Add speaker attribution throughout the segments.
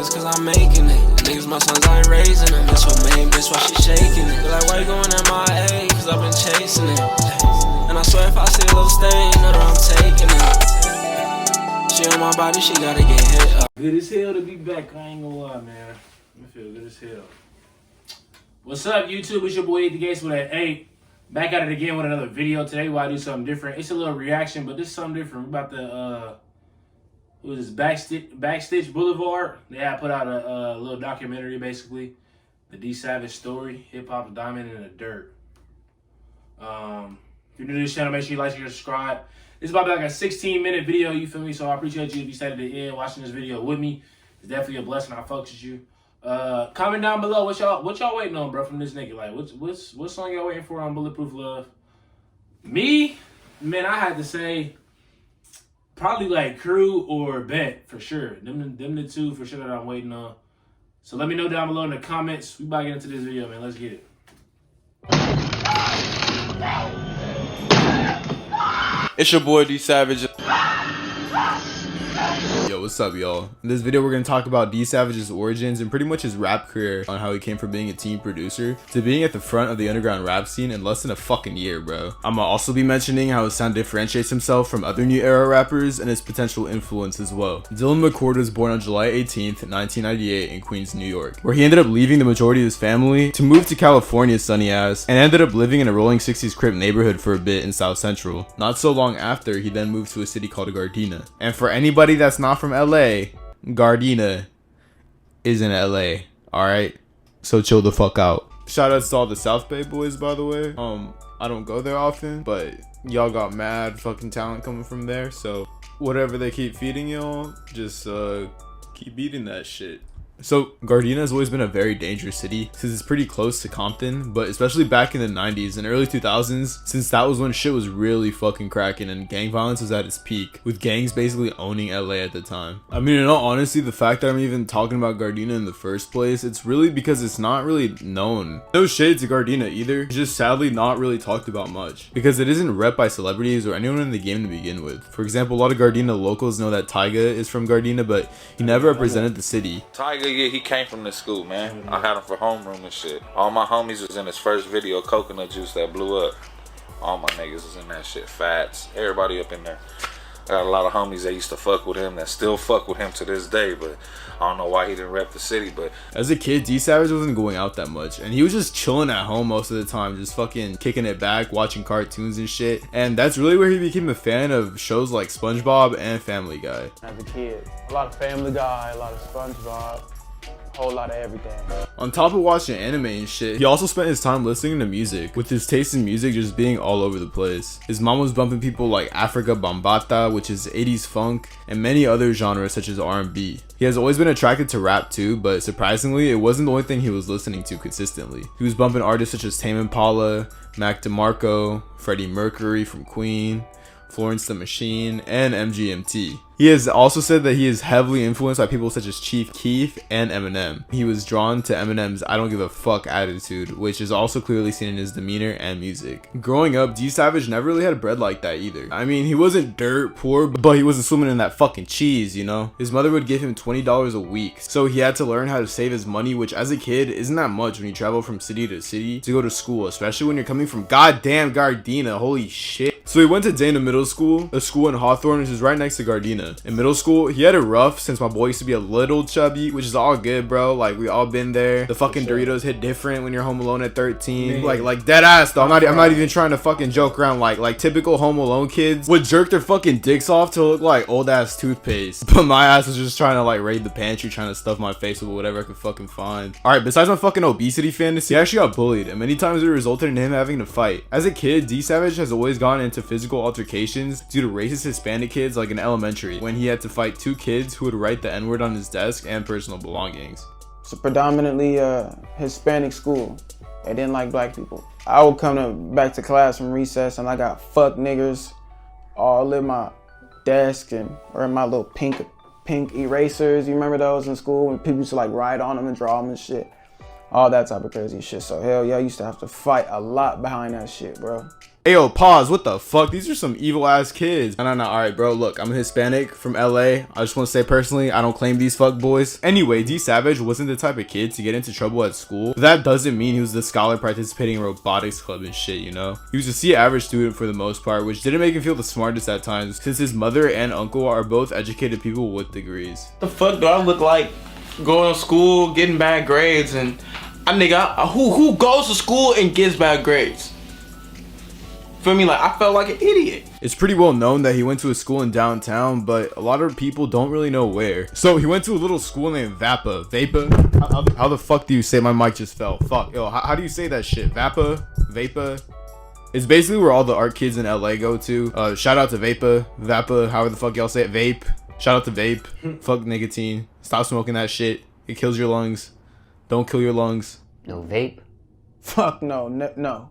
Speaker 1: niggas cause I'm making it. Niggas my sons, I ain't raising them. That's your main bitch, why she shaking it. They're like, why you going MIA? Cause I've been chasing it. And I swear if I see a little stain, know that I'm taking it. She on my body, she gotta get hit up.
Speaker 2: Good as hell to be back, I ain't gonna lie, man. I feel good as hell. What's up, YouTube? It's your boy, The Gates with an 8. Back at it again with another video. Today, why I do something different. It's a little reaction, but this is something different. We're about to, what was this, Backstitch Boulevard. They had put out a little documentary, basically. The D Savage story, hip-hop diamond in the dirt. If you're new to this channel, make sure you like and subscribe. This is about to be like a 16-minute video, you feel me? So I appreciate you if you stayed to the end watching this video with me. It's definitely a blessing. I fucks with you. Comment down below what y'all waiting on, bro, from this nigga. Like, what song y'all waiting for on Bulletproof Love? Me, man, I had to say probably like Crew or Bet for sure. Them the two for sure that I'm waiting on. So let me know down below in the comments. We about to get into this video, man. Let's get it.
Speaker 3: It's your boy D Savage.
Speaker 4: Yo, what's up, y'all? In this video, we're gonna talk about D Savage's origins and pretty much his rap career, on how he came from being a teen producer to being at the front of the underground rap scene in less than a fucking year, bro. I'm gonna also be mentioning how his sound differentiates himself from other new era rappers and his potential influence as well. Dylan McCord was born on July 18th, 1998 in Queens, New York, where he ended up leaving the majority of his family to move to California's sunny ass and ended up living in a rolling 60s Crip neighborhood for a bit in South Central. Not so long after, he then moved to a city called Gardena. And for anybody that's not from LA, Gardena is in LA, alright? So chill the fuck out. Shout out to all the South Bay boys, by the way. I don't go there often, but y'all got mad fucking talent coming from there, so whatever they keep feeding y'all, just keep eating that shit. So Gardena has always been a very dangerous city since it's pretty close to Compton, but especially back in the 90s and early 2000s, since that was when shit was really fucking cracking and gang violence was at its peak, with gangs basically owning LA at the time. I mean, in all honesty, the fact that I'm even talking about Gardena in the first place, it's really because it's not really known. No shade to Gardena either, it's just sadly not really talked about much, because it isn't rep by celebrities or anyone in the game to begin with. For example, a lot of Gardena locals know that Tyga is from Gardena, but he never represented the city.
Speaker 3: Tyga, yeah, he came from the school, man. I had him for homeroom and shit. All my homies was in his first video, Coconut Juice, that blew up. All my niggas was in that shit. Fats, everybody up in there. I got a lot of homies that used to fuck with him that still fuck with him to this day, but I don't know why he didn't rep the city. But
Speaker 4: as a kid, D Savage wasn't going out that much, and he was just chilling at home most of the time, just fucking kicking it back, watching cartoons and shit. And that's really where he became a fan of shows like SpongeBob and Family Guy.
Speaker 5: As a kid, a lot of Family Guy, a lot of SpongeBob, a whole lot of everything.
Speaker 4: On top of watching anime and shit, he also spent his time listening to music, with his taste in music just being all over the place. His mom was bumping people like Africa Bambata, which is 80s funk, and many other genres such as R&B. He has always been attracted to rap too, but surprisingly, it wasn't the only thing he was listening to consistently. He was bumping artists such as Tame Impala, Mac DeMarco, Freddie Mercury from Queen, Florence the Machine, and MGMT. He has also said that he is heavily influenced by people such as Chief Keef and Eminem. He was drawn to Eminem's I don't give a fuck attitude, which is also clearly seen in his demeanor and music. Growing up, D Savage never really had bread like that either. I mean, he wasn't dirt poor, but he wasn't swimming in that fucking cheese, you know? His mother would give him $20 a week, so he had to learn how to save his money, which as a kid isn't that much when you travel from city to city to go to school, especially when you're coming from goddamn Gardena, holy shit. So he went to Dana Middle School, a school in Hawthorne, which is right next to Gardena. In middle school, he had it rough since my boy used to be a little chubby, which is all good, bro. Like, we all been there. The fucking Doritos hit different when you're home alone at 13. Man. Like dead ass though. I'm not even trying to fucking joke around. Like typical home alone kids would jerk their fucking dicks off to look like old ass toothpaste. But my ass was just trying to like raid the pantry, trying to stuff my face with whatever I could fucking find. Alright, besides my fucking obesity fantasy, he actually got bullied, and many times it resulted in him having to fight. As a kid, D Savage has always gone into physical altercations due to racist Hispanic kids like in elementary, when he had to fight two kids who would write the N-word on his desk and personal belongings.
Speaker 5: It's a predominantly Hispanic school. They didn't like black people. I would come back to class from recess and I got fuck niggers all in my desk and or in my little pink erasers. You remember those in school when people used to like write on them and draw them and shit? All that type of crazy shit. So hell yeah, I used to have to fight a lot behind that shit, bro.
Speaker 4: Ayo, pause. What the fuck? These are some evil ass kids. No. Alright, bro. Look, I'm a Hispanic from LA. I just want to say personally, I don't claim these fuck boys. Anyway, D Savage wasn't the type of kid to get into trouble at school. But that doesn't mean he was the scholar participating in robotics club and shit, you know? He was a C average student for the most part, which didn't make him feel the smartest at times, since his mother and uncle are both educated people with degrees.
Speaker 6: The fuck do I look like going to school, getting bad grades, and who goes to school and gets bad grades? Feel me? Like, I felt like an idiot.
Speaker 4: It's pretty well known that he went to a school in downtown, but a lot of people don't really know where. So he went to a little school named Vapa. How the fuck do you say? My mic just fell. Fuck. Yo, how do you say that shit? Vapa? It's basically where all the art kids in LA go to. Shout out to Vapa, however the fuck y'all say it. Vape. Shout out to vape. Fuck nicotine. Stop smoking that shit. It kills your lungs. Don't kill your lungs.
Speaker 7: No vape?
Speaker 5: Fuck no.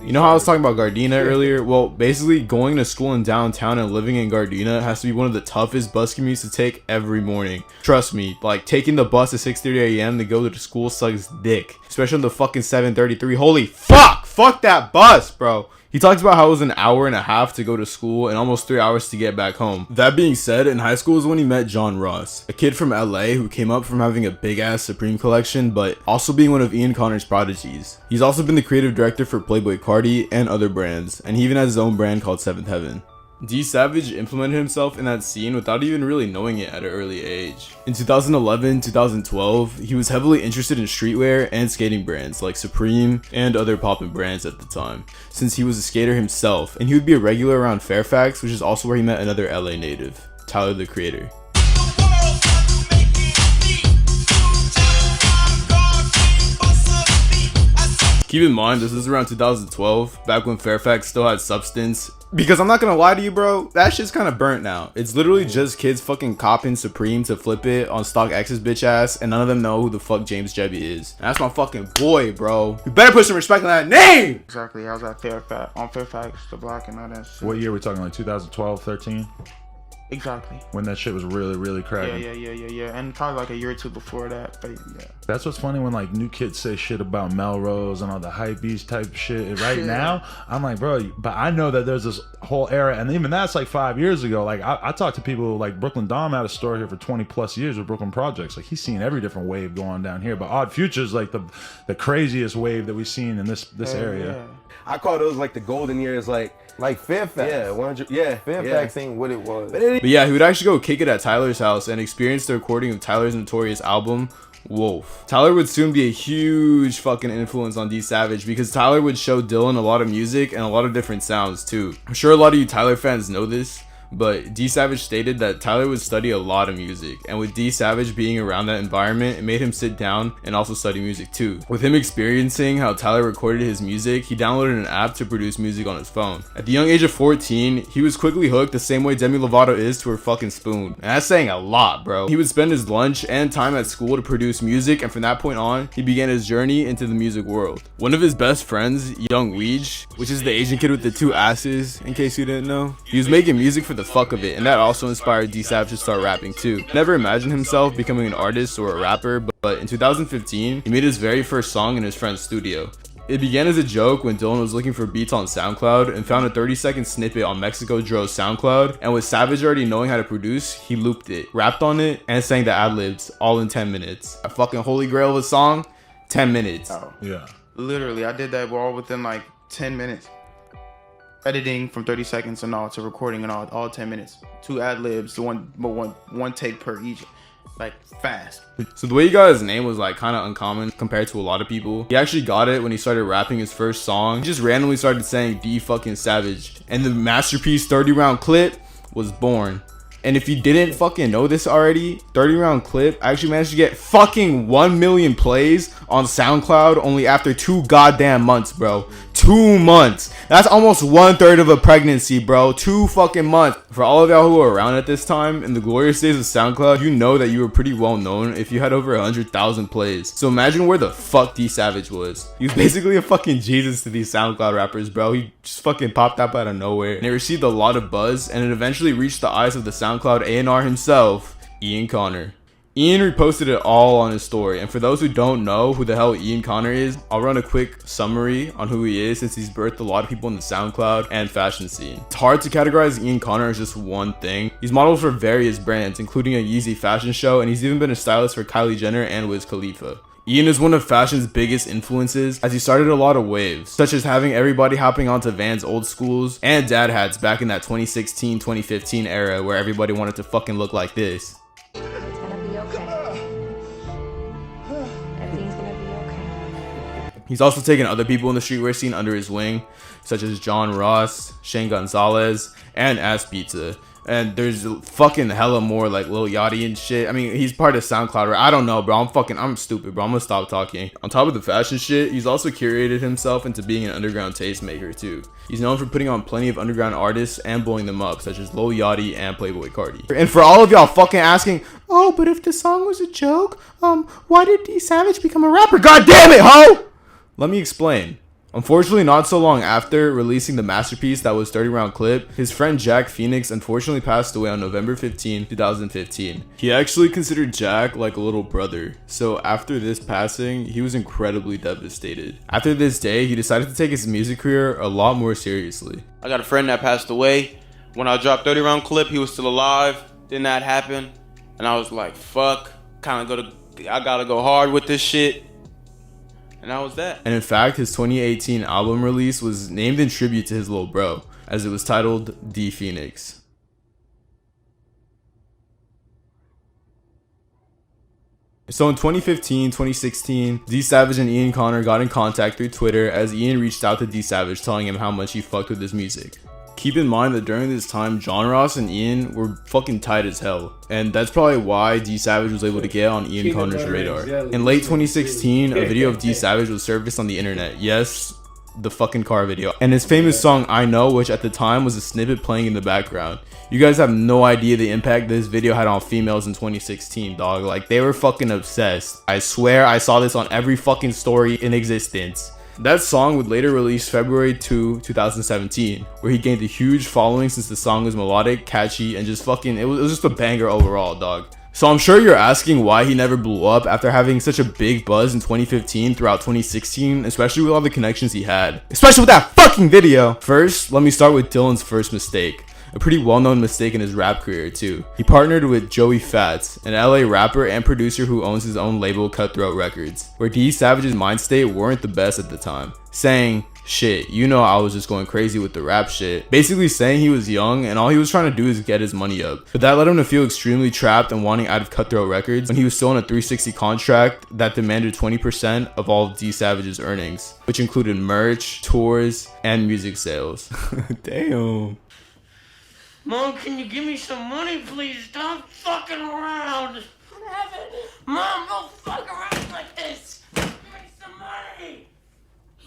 Speaker 4: You know how I was talking about Gardena earlier? Well, basically going to school in downtown and living in Gardena has to be one of the toughest bus commutes to take every morning. Trust me, like taking the bus at 6:30 a.m. to go to school sucks dick. Especially on the fucking 7:33. Holy fuck! Fuck that bus, bro. He talks about how it was an hour and a half to go to school and almost 3 hours to get back home. That being said, in high school is when he met John Ross, a kid from LA who came up from having a big ass Supreme collection, but also being one of Ian Connor's prodigies. He's also been the creative director for Playboy Cardi and other brands, and he even has his own brand called Seventh Heaven. D Savage implemented himself in that scene without even really knowing it at an early age. In 2011-2012, he was heavily interested in streetwear and skating brands like Supreme and other poppin' brands at the time, since he was a skater himself, and he would be a regular around Fairfax, which is also where he met another LA native, Tyler the Creator. Keep in mind, this is around 2012, back when Fairfax still had substance. Because I'm not gonna lie to you, bro, that shit's kind of burnt now. It's literally just kids fucking copying Supreme to flip it on StockX's bitch ass, and none of them know who the fuck James Jebby is. And that's my fucking boy, bro. You better put some respect on that name!
Speaker 5: Exactly, I was at Fairfax, the block and all that shit.
Speaker 8: What year are we talking, like 2012, 13?
Speaker 5: Exactly.
Speaker 8: When that shit was really cracking.
Speaker 5: Yeah. And probably like a year or two before that, but yeah.
Speaker 8: That's what's funny when like new kids say shit about Melrose and all the hypebeast type shit. Right now, I'm like, bro, but I know that there's this whole era, and even that's like 5 years ago. Like I talked to people like Brooklyn Dom had a store here for 20 plus years with Brooklyn Projects. Like he's seen every different wave going down here. But Odd Future's like the craziest wave that we've seen in this area.
Speaker 9: Yeah. I call those like the golden years, like Fairfax. Yeah, 100. Yeah, Fairfax ain't what it was.
Speaker 4: But yeah, he would actually go kick it at Tyler's house and experience the recording of Tyler's notorious album, Wolf. Tyler would soon be a huge fucking influence on D Savage because Tyler would show Dylan a lot of music and a lot of different sounds too. I'm sure a lot of you Tyler fans know this, but D Savage stated that Tyler would study a lot of music, and with D Savage being around that environment, it made him sit down and also study music too. With him experiencing how Tyler recorded his music, he downloaded an app to produce music on his phone. At the young age of 14, he was quickly hooked the same way Demi Lovato is to her fucking spoon. And that's saying a lot, bro. He would spend his lunch and time at school to produce music, and from that point on, he began his journey into the music world. One of his best friends, Young Weege, which is the Asian kid with the two asses, in case you didn't know, he was making music for the fuck of it, and that also inspired D Savage to start rapping too. Never imagined himself becoming an artist or a rapper, but in 2015, he made his very first song in his friend's studio. It began as a joke when Dylan was looking for beats on SoundCloud and found a 30-second snippet on Mexico Dro's SoundCloud, and with Savage already knowing how to produce, he looped it, rapped on it, and sang the ad-libs all in 10 minutes. A fucking holy grail of a song, 10 minutes.
Speaker 5: Oh.
Speaker 8: Yeah.
Speaker 5: Literally, I did that all within like 10 minutes. Editing from 30 seconds and all to recording and all 10 minutes. 2 ad-libs, one take per each. Like fast.
Speaker 4: So the way he got his name was like kind of uncommon compared to a lot of people. He actually got it when he started rapping his first song. He just randomly started saying D fucking Savage, and the masterpiece 30 round clip was born. And if you didn't fucking know this already, 30 round clip actually managed to get fucking 1 million plays on SoundCloud only after 2 goddamn months, bro. 2 months. That's almost 1/3 of a pregnancy, bro. 2 fucking months. For all of y'all who were around at this time, in the glorious days of SoundCloud, you know that you were pretty well known if you had over 100,000 plays. So imagine where the fuck D Savage was. He was basically a fucking Jesus to these SoundCloud rappers, bro. He just fucking popped up out of nowhere. And it received a lot of buzz, and it eventually reached the eyes of the SoundCloud A&R himself, Ian Connor. Ian reposted it all on his story, and for those who don't know who the hell Ian Connor is, I'll run a quick summary on who he is since he's birthed a lot of people in the SoundCloud and fashion scene. It's hard to categorize Ian Connor as just one thing. He's modeled for various brands, including a Yeezy fashion show, and he's even been a stylist for Kylie Jenner and Wiz Khalifa. Ian is one of fashion's biggest influences as he started a lot of waves, such as having everybody hopping onto Vans old schools and dad hats back in that 2016-2015 era where everybody wanted to fucking look like this.
Speaker 7: It's gonna be okay. Everything's gonna be okay.
Speaker 4: He's also taken other people in the streetwear scene under his wing, such as John Ross, Shane Gonzalez, and Ass Pizza. And there's fucking hella more like Lil Yachty and shit. I mean, he's part of SoundCloud, right? I don't know, bro. I'm stupid, bro. I'm gonna stop talking. On top of the fashion shit, he's also curated himself into being an underground tastemaker too. He's known for putting on plenty of underground artists and blowing them up, such as Lil Yachty and Playboi Carti. And for all of y'all fucking asking, oh, but if the song was a joke, why did D Savage become a rapper? God damn it, ho! Let me explain. Unfortunately, not so long after releasing the masterpiece that was 30 round clip, his friend Jack Phoenix unfortunately passed away on November 15, 2015. He actually considered Jack like a little brother, so after this passing, he was incredibly devastated. After this day, he decided to take his music career a lot more seriously.
Speaker 6: I got a friend that passed away. When I dropped 30 round clip, he was still alive. Did not happen. And I was like, fuck, I gotta go hard with this shit. And that was that.
Speaker 4: And in fact, his 2018 album release was named in tribute to his little bro, as it was titled D Phoenix. So in 2015, 2016, D Savage and Ian Connor got in contact through Twitter as Ian reached out to D Savage telling him how much he fucked with his music. Keep in mind that during this time, John Ross and Ian were fucking tight as hell. And that's probably why D Savage was able to get on Ian Connor's radar. In late 2016, a video of D Savage was surfaced on the internet. Yes, the fucking car video. And his famous song, I Know, which at the time was a snippet playing in the background. You guys have no idea the impact this video had on females in 2016, dog. Like, they were fucking obsessed. I swear I saw this on every fucking story in existence. That song would later release February 2, 2017, where he gained a huge following since the song was melodic, catchy, and just fucking, it was just a banger overall, dog. So I'm sure you're asking why he never blew up after having such a big buzz in 2015 throughout 2016, especially with all the connections he had. Especially with that fucking video! First, let me start with Dylan's first mistake. A pretty well-known mistake in his rap career too. He partnered with Joey Fats, an LA rapper and producer who owns his own label Cutthroat Records, where D Savage's mind state weren't the best at the time, saying, shit, you know I was just going crazy with the rap shit. Basically saying he was young and all he was trying to do is get his money up. But that led him to feel extremely trapped and wanting out of Cutthroat Records when he was still on a 360 contract that demanded 20% of all of D Savage's earnings, which included merch, tours, and music sales. Damn.
Speaker 10: Mom, can you give me some money, please? Stop fucking around. I don't have any. Mom, don't fuck around like this. Give me some money.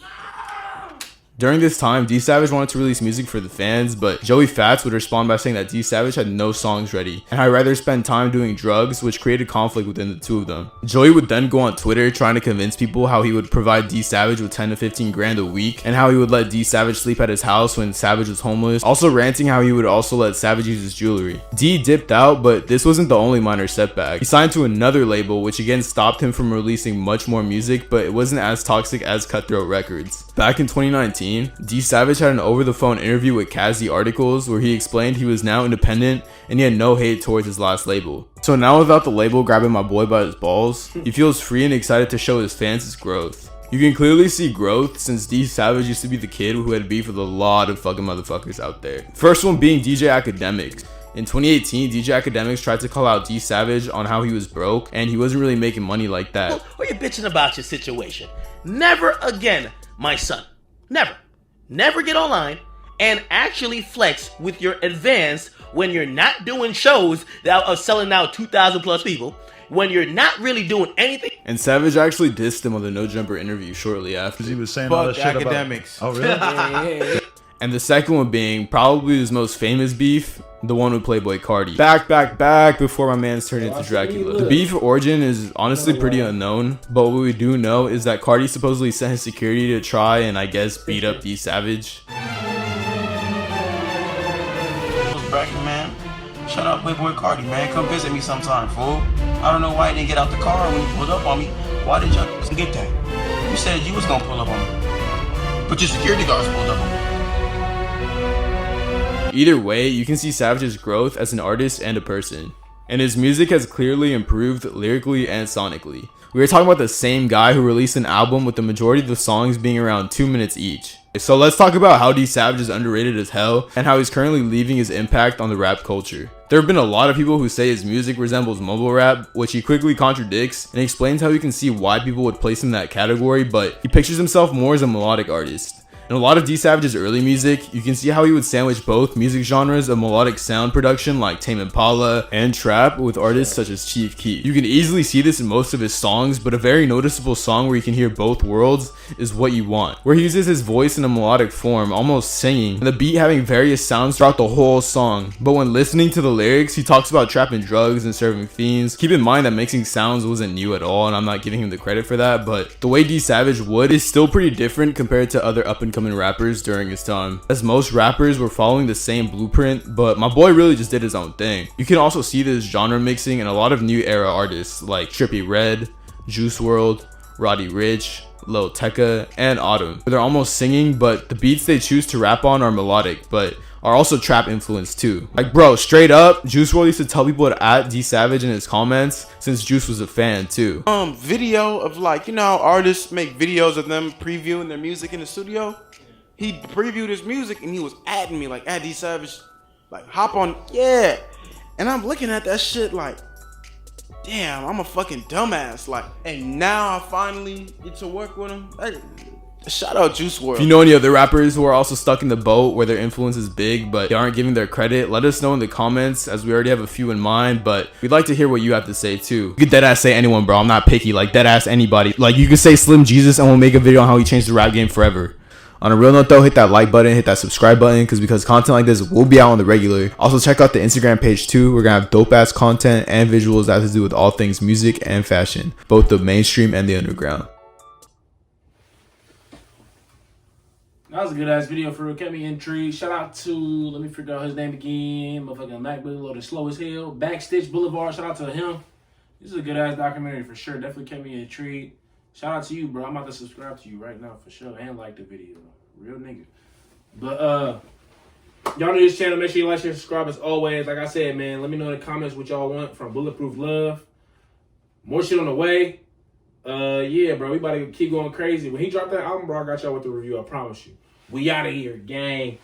Speaker 10: Mom!
Speaker 4: During this time, D Savage wanted to release music for the fans, but Joey Fats would respond by saying that D Savage had no songs ready, and I'd rather spend time doing drugs, which created conflict within the two of them. Joey would then go on Twitter trying to convince people how he would provide D Savage with 10 to 15 grand a week, and how he would let D Savage sleep at his house when Savage was homeless, also ranting how he would also let Savage use his jewelry. D dipped out, but this wasn't the only minor setback. He signed to another label, which again stopped him from releasing much more music, but it wasn't as toxic as Cutthroat Records. Back in 2019, D Savage had an over-the-phone interview with Kazzy Articles where he explained he was now independent and he had no hate towards his last label. So now without the label grabbing my boy by his balls, he feels free and excited to show his fans his growth. You can clearly see growth since D Savage used to be the kid who had beef with a lot of fucking motherfuckers out there. First one being DJ Academics. In 2018, DJ Academics tried to call out D Savage on how he was broke and he wasn't really making money like that.
Speaker 10: Why are you bitching about your situation? Never again, my son. Never get online and actually flex with your advance when you're not doing shows that are selling out 2,000 plus people, when you're not really doing anything.
Speaker 4: And Savage actually dissed him on the No Jumper interview shortly after.
Speaker 8: He was saying all that shit
Speaker 6: Academics.
Speaker 8: About... Oh, really?
Speaker 4: And the second one being probably his most famous beef, the one with Playboi Carti. Back before my man's turned into Dracula. The beef origin is honestly pretty unknown, but what we do know is that Carti supposedly sent his security to try and I guess beat up D Savage.
Speaker 6: Bracket man, Shout out Playboy Cardi, man. Come visit me sometime, fool. I don't know why you didn't get out the car when you pulled up on me. Why did y'all get that? You said you was gonna pull up on me, but your security guards pulled up on me.
Speaker 4: Either way, you can see Savage's growth as an artist and a person. And his music has clearly improved lyrically and sonically. We are talking about the same guy who released an album with the majority of the songs being around 2 minutes each. So let's talk about how D Savage is underrated as hell and how he's currently leaving his impact on the rap culture. There have been a lot of people who say his music resembles mumble rap, which he quickly contradicts and explains how you can see why people would place him in that category, but he pictures himself more as a melodic artist. In a lot of D Savage's early music, you can see how he would sandwich both music genres of melodic sound production like Tame Impala and trap with artists such as Chief Keef. You can easily see this in most of his songs, but a very noticeable song where you can hear both worlds is What You Want, where he uses his voice in a melodic form, almost singing, and the beat having various sounds throughout the whole song. But when listening to the lyrics, he talks about trapping drugs and serving fiends. Keep in mind that mixing sounds wasn't new at all, and I'm not giving him the credit for that, but the way D Savage would is still pretty different compared to other up-and-coming rappers during his time, as most rappers were following the same blueprint, but my boy really just did his own thing. You can also see this genre mixing in a lot of new era artists like Trippie Redd, Juice WRLD, Roddy Ricch, Lil Tecca, and Autumn. They're almost singing, but the beats they choose to rap on are melodic, but are also trap influenced too. Like bro, straight up, Juice WRLD used to tell people to at D Savage in his comments since Juice was a fan too.
Speaker 6: Video of like, you know how artists make videos of them previewing their music in the studio? He previewed his music and he was adding me like, D Savage, like hop on, yeah. And I'm looking at that shit like, damn, I'm a fucking dumbass. Like, and now I finally get to work with him. Hey, shout out Juice WRLD.
Speaker 4: If you know any other rappers who are also stuck in the boat where their influence is big but they aren't giving their credit, let us know in the comments, as we already have a few in mind, but we'd like to hear what you have to say too. You could deadass say anyone, bro. I'm not picky. Like deadass anybody. Like you could say Slim Jesus and we'll make a video on how he changed the rap game forever. On a real note though, hit that like button, hit that subscribe button, because content like this will be out on the regular. Also check out the Instagram page too. We're gonna have dope ass content and visuals that have to do with all things music and fashion, both the mainstream and the underground.
Speaker 2: That was a good ass video for real. Kept me intrigued. Shout out to, let me figure out his name again. Motherfucking MacBook loaded slow as hell. Backstitch Boulevard. Shout out to him. This is a good ass documentary for sure. Definitely kept me intrigued. Shout out to you, bro. I'm about to subscribe to you right now for sure and like the video. Real nigga. But y'all new to this channel. Make sure you like, share, subscribe as always. Like I said, man, let me know in the comments what y'all want from Bulletproof Love. More shit on the way. Yeah, bro, we about to keep going crazy. When he dropped that album, bro, I got y'all with the review. I promise you. We out of here, gang.